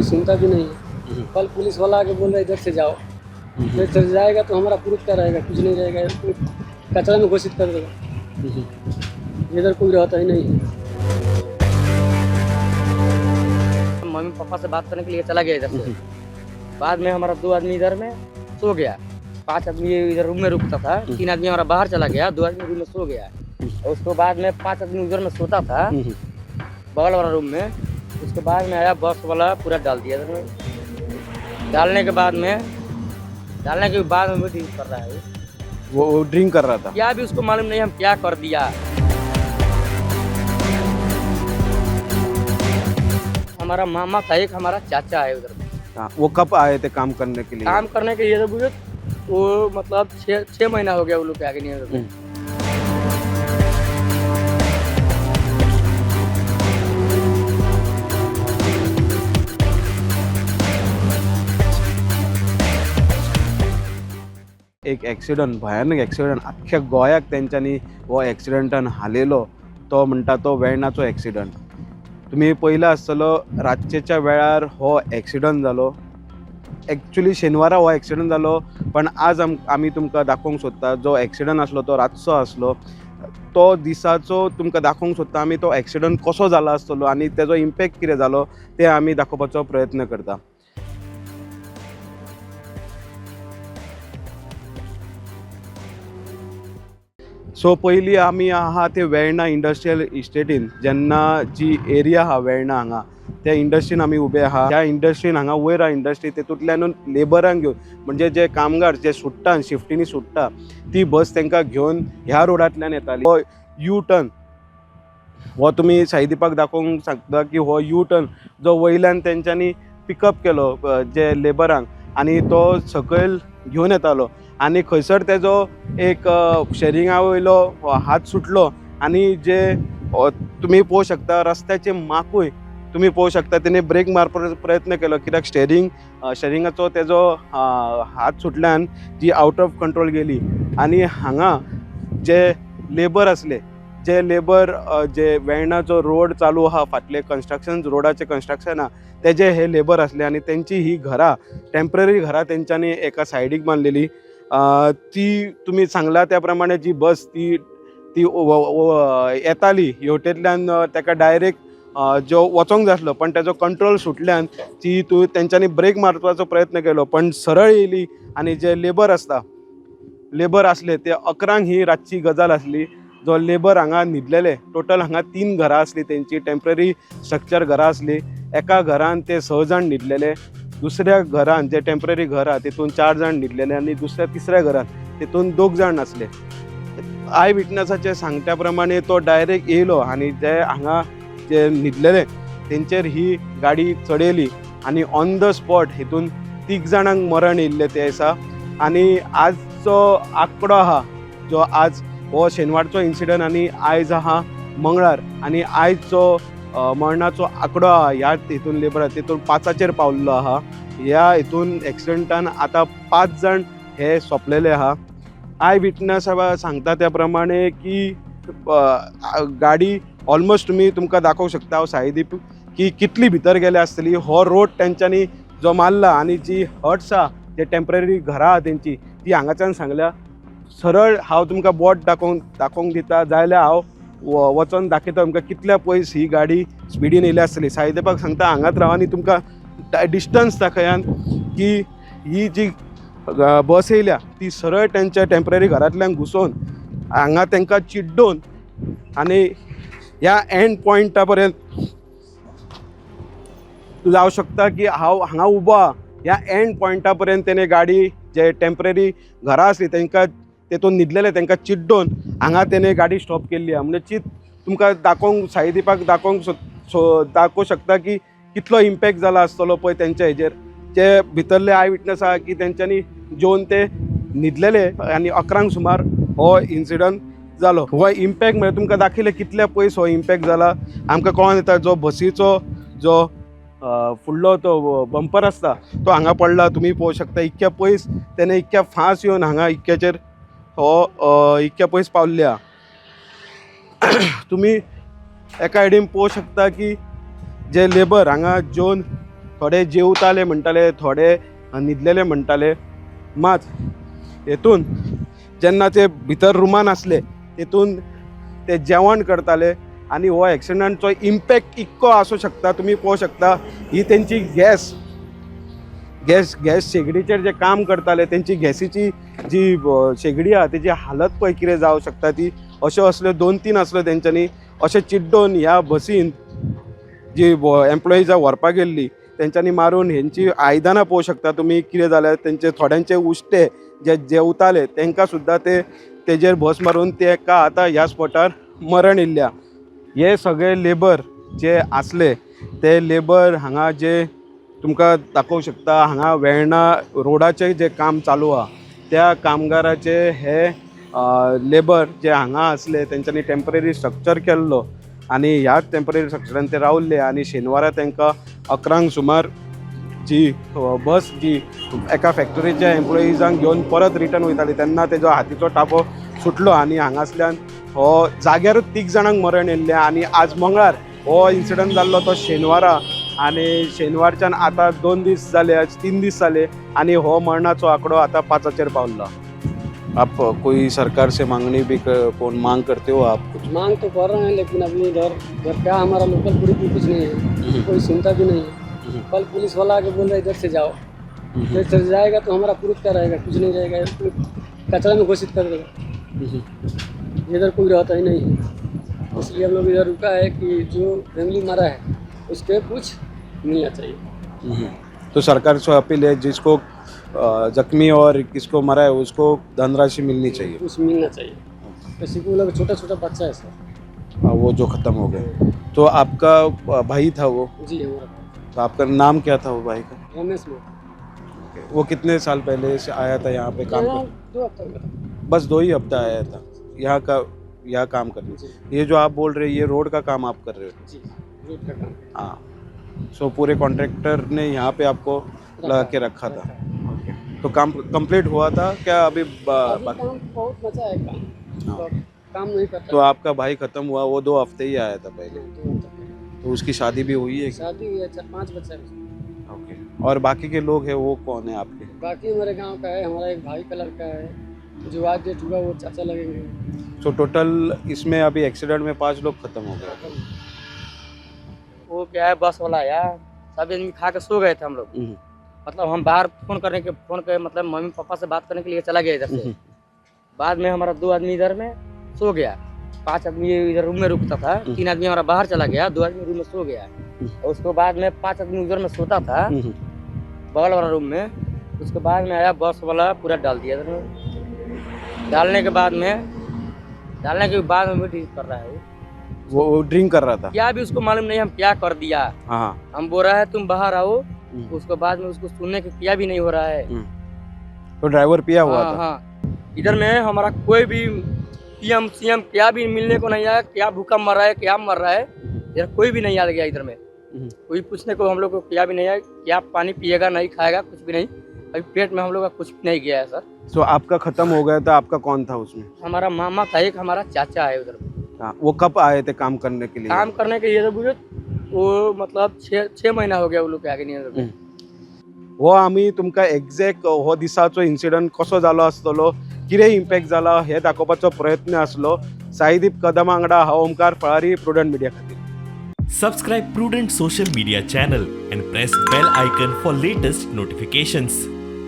कोई सुनता भी नहीं है। कल पुलिस वाला आके बोल रहा है इधर से जाओ, इधर से जाएगा तो हमारा प्रूफ क्या रहेगा, कुछ नहीं रहेगा, कचरा में घोषित कर देगा। इधर कोई रहता ही नहीं है। मम्मी पापा से बात करने के लिए चला गया इधर से, बाद में हमारा 2 आदमी इधर में सो गया, 5 आदमी इधर रूम में रुकता था, 3 आदमी हमारा बाहर चला गया, 2 आदमी रूम में सो गया। और उसके बाद में 5 आदमी उधर में सोता था बगल वाला रूम में। उसके बाद में आया बस वाला, पूरा डाल दिया इधर में। डालने के बाद में वो ड्रिंक कर रहा है। वो ड्रिंक कर रहा था, क्या भी उसको मालूम नहीं हम क्या कर दिया। हमारा मामा था, एक हमारा चाचा है उधर में। हाँ, वो कब आए थे काम करने के लिए? काम करने के लिए तो बुझो वो मतलब 6 महीना हो गया वो लोग के आगे नहीं होते। एक ॲक्सिडंट, भयानक ॲक्सिडंट अख्ख्या गोंयाक तेंच्यांनी हो ॲक्सिडंटान हालयलो, तो म्हणटा तो वेर्णाचो ॲक्सिडंट. तुम्ही पयला आसतलो रातचेच्या वेळार हो ॲक्सिडंट जालो. एक्चुली शेनवारा हो ॲक्सिडंट जालो, पण आज आमी तुमकां दाखोवंक सोदता जो ॲक्सिडंट आसलो तो रातचो आसलो. तो दिसाचो तुमकां दाखोवंक सोदता आमी तो ॲक्सिडंट कसो जाला आसतलो आनी तेजो इम्पॅक्ट कितें जालो ते आमी दाखोवपाचो प्रयत्न करता. सो पयलीं आमी आहा ते वेर्णा इंडस्ट्रियल इस्टेटीन, जेन्ना जी एरिया आहा वेर्णा हांगा त्या इंडस्ट्रीन आमी उबे आहा. त्या इंडस्ट्रीन हांगा वयर आहा इंडस्ट्री, तेतूंतल्यान लेबरांक घेवन म्हणजे जे कामगार जे सुट्टा शिफ्टीनी सुट्टा ती बस तांकां घेवन ह्या रोडांतल्यान येताली. हो यू टर्न हो तुमी साईदीपाक दाखोवंक सांगता की हो यू टर्न जो वयल्यान तेंच्यांनी पिकअप केलो जे लेबरांक आनी तो सकयल घेवन येतालो आनी खंयसर तेजो एक शेरिंगा वयलो हात सुटलो आनी जे तुमी पळोवंक शकता रस्त्याचे माकूय तुमी पळोवंक शकता तेणे ब्रेक मारपाचो प्रयत्न केलो, कित्याक स्टेरिंगाचो तेजो हात सुटल्यान जी आउट ऑफ कंट्रोल गेली. आनी हांगा जे लेबर आसले जे वेर्णाचो रोड चालू आहा फाटले रोडाचे कंस्ट्रक्शन आहा तेजे हे लेबर आसले आनी तेंची ही घरां टेम्पररी घरां तेंच्यांनी एका सायडीक बांदलेली. ती तुमी सांगला त्या प्रमाणे जी बस ती येताली हेवटेंतल्यान ताका डायरेक्ट जो वचोंक जाय आसलो पण तेजो कंट्रोल सुटल्यान ती तेंच्यांनी ब्रेक मारपाचो प्रयत्न केलो पण सरळ येयली आनी जे लेबर आसले ते 11 ही रातची गजाल आसली. जो लेबर हांगा न्हिदलेले टोटल हांगा 3 घरां आसली तेंची टेम्पररी स्ट्रक्चर घरां आसली. एका घरान ते 6 जाण न्हिदलेले, दुसऱ्या घरान जे टेम्पररी घर आहा तितून 4 जाण न्हिदलेले आनी तिसऱ्या घरान तितून 2 जाण आसले. आय विटनसाचे सांगत्या प्रमाणे तो डायरेक्ट येयलो आनी जे हांगा जे न्हिदलेले तेंचेर ही गाडी चडयली आनी ऑन द स्पॉट हितून 3 जाणांक मरण येयल्ले ते दिसा. आनी आजचो आंकडो आहा जो आज हो शेनवारचो इन्सिडंट आनी आयज आहा मंगळार आनी आयजचो मरणाचो आंकडो आहा ह्या हितून लेबरार तितून 5चेर पावल्लो आहा. ह्या हितून एक्सिडंटान आतां 5 जाण हे सोंपलेले आहा. आय विटनस सांगता त्या प्रमाणे की गाडी ऑलमोस्ट तुमकां दाखोवंक शकता हांव सायदीप की कितली भितर गेले आसतली. हो रोड तेंच्यांनी जो मारला आनी जी हट्स आहा जे टेम्पररी घरां आहा तेंची ती हांगाच्यान सांगल्या. सरळ हांव तुमकां बोट दाखोवंक दिता जाल्यार हांव वचोन दाखयता तुमकां कितल्या पयस ही गाडी स्पिडीन येयली आसतली. सायदीपाक सांगता हांगाच राव आनी तुमकां डिस्टन्स दाखयान की ही जी बस येयल्या ती सरळ तेंच्या टेम्पररी घरांतल्यान घुसोवन हांगा तांकां चिड्डोवन आनी ह्या एंड पॉयंटा पर्यंत जावं शकता की हांव हांगा उबो आहा ह्या एंड पॉयंटा पर्यंत तेणे गाडी जे टेम्पररी घरां आसली तांकां तेतून न्हिदलेले तांकां चिड्डोवन हांगा तेणे गाडी स्टॉप केल्ली आहा. म्हणजे तुमकां सायदीपाक दाखोवंक शकता की कितलो इम्पॅक्ट जाला आसतलो पळय तेंच्या हेजेर. जे भितरले आय विटनस आहा की तेंच्यांनी जेवन ते न्हिदलेले आनी 11 सुमार हो इन्सिडंट जालो. हो इम्पॅक्ट म्हणजे तुमकां दाखयले कितल्या पयस हो इम्पॅक्ट जाला आमकां कळोन येता. जो बसीचो जो फुडलो तो बंपर आसता तो हांगा पडला तुमी पळोवंक शकता. इतक्या पयस तेणे इतक्या फास्ट येवन हांगा इतक्याचेर हो इतक्या पयस पावल्ले आहा. तुमी एका सायडीन पळोवंक शकता की जे लेबर हांगा जेवन थोडे जेवताले म्हणटाले, थोडे न्हिदलेले म्हणटाले. मात हेतून जेन्ना ते भितर रुमान असले तेतून ते जेवण करताले आणि हो एक्सिडंटचो इम्पॅक्ट इतको आसूं शकता. तुम्ही पळोवंक शकता ही तेंची गॅस शेगडीचेर जे काम करताले तेंची गॅसीची जी शेगडी आहा तेजी हालत पळय कितें जावं शकता ती. अश्यो असल्यो 2-3 असल्यो तेंच्यांनी अशें चिड्डोन ह्या बसीन जी एम्प्लॉइजां व्हरपाक गेल्ली तेंच्यांनी मारून हेंची आयदनां पळोवंक शकता तुमी कितें जाल्यार. तेंचे थोड्यांचे उश्टे जे जेवताले तेंकां सुद्दां तेजेर बस मारून तेका आतां ह्या स्पॉटार मरण येयल्या. हे सगळे लेबर जे आसले ते लेबर हांगा जे तुमकां दाखोवंक शकता हांगा वेर्णा रोडाचें जे काम चालू आहा त्या कामगाराचे हे लेबर जे हांगा आसले तेंच्यांनी टेम्पररी स्ट्रक्चर केल्लो आणि ह्याच टेम्पररी स्ट्रक्चरान ते रावल्ले आणि शेनवारा तांकां 11 सुमार जी बस जी एका फॅक्टरीच्या एम्प्लॉइजांक घेवन परत रिटर्न वयताली तेन्ना तेजो हातीचो टापो सुटलो आणि हांगासल्यान हो जाग्यारूच 3 जाणांक मरण येयल्लें. आणि आज मंगळार हो इन्सिडंट जाल्लो तो शेनवारा आणि शेनवारच्यान आतां 2 दीस जाले, 3 दीस जाले आणि हो मरणाचो आंकडो आतां 5चेर पावल्लो. आप कोई सरकार से मांगनी भी कौन मांग करते हो आप? कुछ मांग तो कर रहे हैं लेकिन अभी इधर क्या हमारा लोकल पुलिस भी कुछ नहीं है, कोई सुनता भी नहीं है. कल पुलिस वाला आके बोल रहा है इधर से जाओ, इधर से जाएगा तो हमारा पुलिस क्या रहेगा, कुछ नहीं रहेगा, कचरा में घोषित कर देगा. इधर कोई रहता ही नहीं है, इसलिए हम लोग इधर रुका है कि जो फैमिली मरा है उसके कुछ मिलना चाहिए. तो सरकार से अपील है जिसको जख्मी और किसको मरा है उसको धनराशि मिलनी चाहिए. कुछ मिलना चाहिए. किसी को लोग छोटा छोटा बच्चा है सर. वो जो ख़त्म हो गए. तो आपका भाई था वो? जी हमारा. तो आपका नाम क्या था वो भाई का? रमेश मोदी. वो कितने साल पहले से आया था यहाँ पे काम कर? 2 हफ्ते में. बस 2 ही हफ्ता आया था यहाँ काम करने. ये जो आप बोल रहे हैं ये रोड का काम आप कर रहे हो? जी रोड का काम. हाँ. सो पूरे कॉन्ट्रैक्टर ने यहाँ पे आपको लगा के रखा था. तो काम कंप्लीट हुआ था क्या अभी बाकी? काम बहुत बचा है काम. हाँ. काम नहीं करता. तो आपका भाई खत्म हुआ वो 2 हफ्ते ही आया था पहले. 2 हफ्ते पहले. तो उसकी शादी भी हुई है? शादी हुई है, 4-5 बच्चा है. ओके. और बाकी के लोग हैं वो कौन है आपके? बाकी हमारे गांव का है, हमारा एक भाई का लड़का है, जो आज डेट हुआ वो चाचा लगेंगे. तो टोटल इसमें अभी एक्सीडेंट में 5 लोग खत्म हो गए. वो क्या है बस वाला यार सब आदमी खा के सो गए थे हम लोग. मतलब हम बाहर फोन के मतलब मम्मी पापा से बात करने के लिए चला गया इधर से. बाद में हमारा 2 आदमी इधर में सो गया, 5 आदमी इधर रूम में रुकता था, 3 आदमी हमारा बाहर चला गया, 2 आदमी रूम में सो गया. और उसके बाद में 5 आदमी उधर में सोता था बगल वाला रूम में. उसके बाद में आया बस वाला पूरा डाल दिया इधर में. डालने के बाद में भी ड्रिंक कर रहा है. वो ड्रिंक कर रहा था क्या भी उसको मालूम नहीं हम क्या कर दिया. हाँ. हम बोल रहा है तुम बाहर आओ, उसके बाद में उसको सुनने के किया भी नहीं हो रहा है. तो ड्राइवर पिया हुआ था. हाँ. इधर में हमारा कोई भी पीएम सीएम क्या भी मिलने को नहीं आया. क्या भूकंप मर रहा है, क्या मर रहा है, इधर कोई भी नहीं आ गया. इधर में कोई पूछने को हम लोग को क्या भी नहीं आया. क्या पानी पिएगा नहीं खाएगा कुछ भी नहीं. अभी पेट में हम लोग का कुछ भी नहीं गया है सर. तो आपका खत्म हो गया था. आपका कौन था उसमें? हमारा मामा था, एक हमारा चाचा है उधर. हाँ. वो कब आए थे काम करने के लिए? काम करने के लिए तो बुझो वो मतलब 6 महीना हो गया वो लोग के आगे नहीं. हो आम्ही तुमकां एक्झॅक्ट हो दिसाचो इन्सिडंट कसो जालो आसतलो, कितें इम्पॅक्ट जाला हे दाखोवपाचो प्रयत्न आसलो. साईदीप कदम वांगडा हांव ओमकार फळारी, प्रुडंट मिडिया खातीर. Subscribe Prudent social media channel and press bell icon for latest notifications.